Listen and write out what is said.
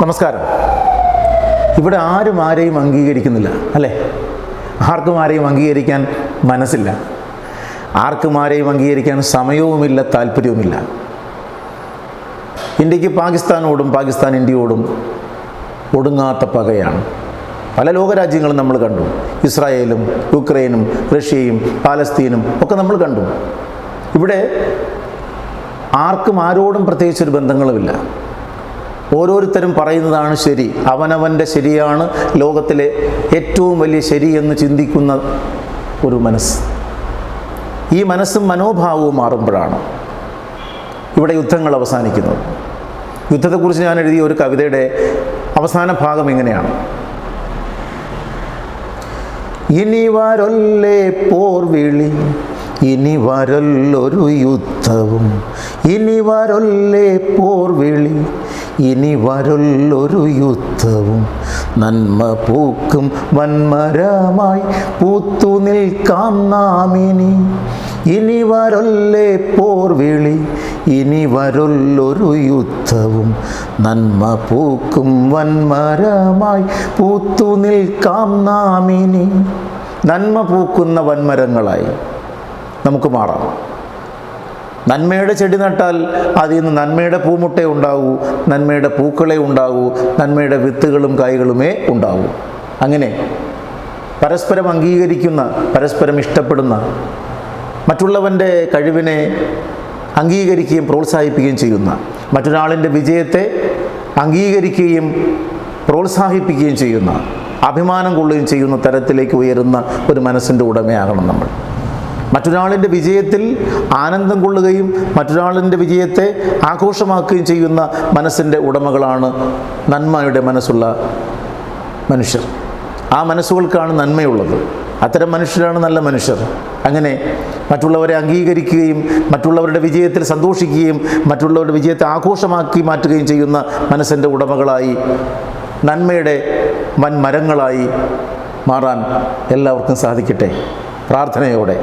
നമസ്കാരം. ഇവിടെ ആരും ആരെയും അംഗീകരിക്കുന്നില്ല, അല്ലേ? ആർക്കും ആരെയും അംഗീകരിക്കാൻ മനസ്സില്ല, ആർക്കും ആരെയും അംഗീകരിക്കാൻ സമയവുമില്ല, താല്പര്യവുമില്ല. ഇന്ത്യക്ക് പാകിസ്ഥാനോടും പാകിസ്ഥാൻ ഇന്ത്യയോടും ഒടുങ്ങാത്ത പകയാണ്. പല ലോകരാജ്യങ്ങളും നമ്മൾ കണ്ടു. ഇസ്രായേലും യുക്രൈനും റഷ്യയും പാലസ്തീനും ഒക്കെ നമ്മൾ കണ്ടു. ഇവിടെ ആർക്കും ആരോടും പ്രത്യേകിച്ചൊരു ബന്ധങ്ങളുമില്ല. ഓരോരുത്തരും പറയുന്നതാണ് ശരി, അവനവൻ്റെ ശരിയാണ് ലോകത്തിലെ ഏറ്റവും വലിയ ശരി എന്ന് ചിന്തിക്കുന്ന ഒരു മനസ്സ്. ഈ മനസ്സും മനോഭാവവും മാറുമ്പോഴാണ് ഇവിടെ യുദ്ധങ്ങൾ അവസാനിക്കുന്നത്. യുദ്ധത്തെക്കുറിച്ച് ഞാൻ എഴുതിയ ഒരു കവിതയുടെ അവസാന ഭാഗം ഇങ്ങനെയാണ്: ഇനി വരൊല്ലേ പോർവിളി, ഇനി വരല്ലൊരു യുദ്ധവും, ഇനി വരൊല്ലേ പോർവിളി, ഇനി വരല്ലൊരു യുദ്ധവും, നന്മ പൂക്കും വന്മരമായി പൂത്തു നിൽക്കാം നാമിനി. ഇനി വരൊല്ലേ പോർവിളി, ഇനി വരല്ലൊരു യുദ്ധവും, നന്മ പൂക്കും വന്മരമായി പൂത്തു നിൽക്കാം നാമിനി. നന്മ പൂക്കുന്ന വന്മരങ്ങളായി നമുക്ക് മാറാം. നന്മയുടെ ചെടി നട്ടാൽ അതിൽ നിന്ന് നന്മയുടെ പൂമുട്ടേ ഉണ്ടാകൂ, നന്മയുടെ പൂക്കളെ ഉണ്ടാകൂ, നന്മയുടെ വിത്തുകളും കായ്കളുമേ ഉണ്ടാകൂ. അങ്ങനെ പരസ്പരം അംഗീകരിക്കുന്ന, പരസ്പരം ഇഷ്ടപ്പെടുന്ന, മറ്റുള്ളവൻ്റെ കഴിവിനെ അംഗീകരിക്കുകയും പ്രോത്സാഹിപ്പിക്കുകയും ചെയ്യുന്ന, മറ്റൊരാളിൻ്റെ വിജയത്തെ അംഗീകരിക്കുകയും പ്രോത്സാഹിപ്പിക്കുകയും ചെയ്യുന്ന, അഭിമാനം കൊള്ളുകയും ചെയ്യുന്ന തരത്തിലേക്ക് ഉയരുന്ന ഒരു മനസ്സിൻ്റെ ഉടമയാകണം നമ്മൾ. മറ്റൊരാളിൻ്റെ വിജയത്തിൽ ആനന്ദം കൊള്ളുകയും മറ്റൊരാളിൻ്റെ വിജയത്തെ ആഘോഷമാക്കുകയും ചെയ്യുന്ന മനസ്സിൻ്റെ ഉടമകളാണ് നന്മയുടെ മനസ്സുള്ള മനുഷ്യർ. ആ മനസ്സുകൾക്കാണ് നന്മയുള്ളത്. അത്തരം മനുഷ്യരാണ് നല്ല മനുഷ്യർ. അങ്ങനെ മറ്റുള്ളവരെ അംഗീകരിക്കുകയും മറ്റുള്ളവരുടെ വിജയത്തിൽ സന്തോഷിക്കുകയും മറ്റുള്ളവരുടെ വിജയത്തെ ആഘോഷമാക്കി മാറ്റുകയും ചെയ്യുന്ന മനസ്സിൻ്റെ ഉടമകളായി, നന്മയുടെ വൻമരങ്ങളായി മാറാൻ എല്ലാവർക്കും സാധിക്കട്ടെ. പ്രാർത്ഥനയോടെ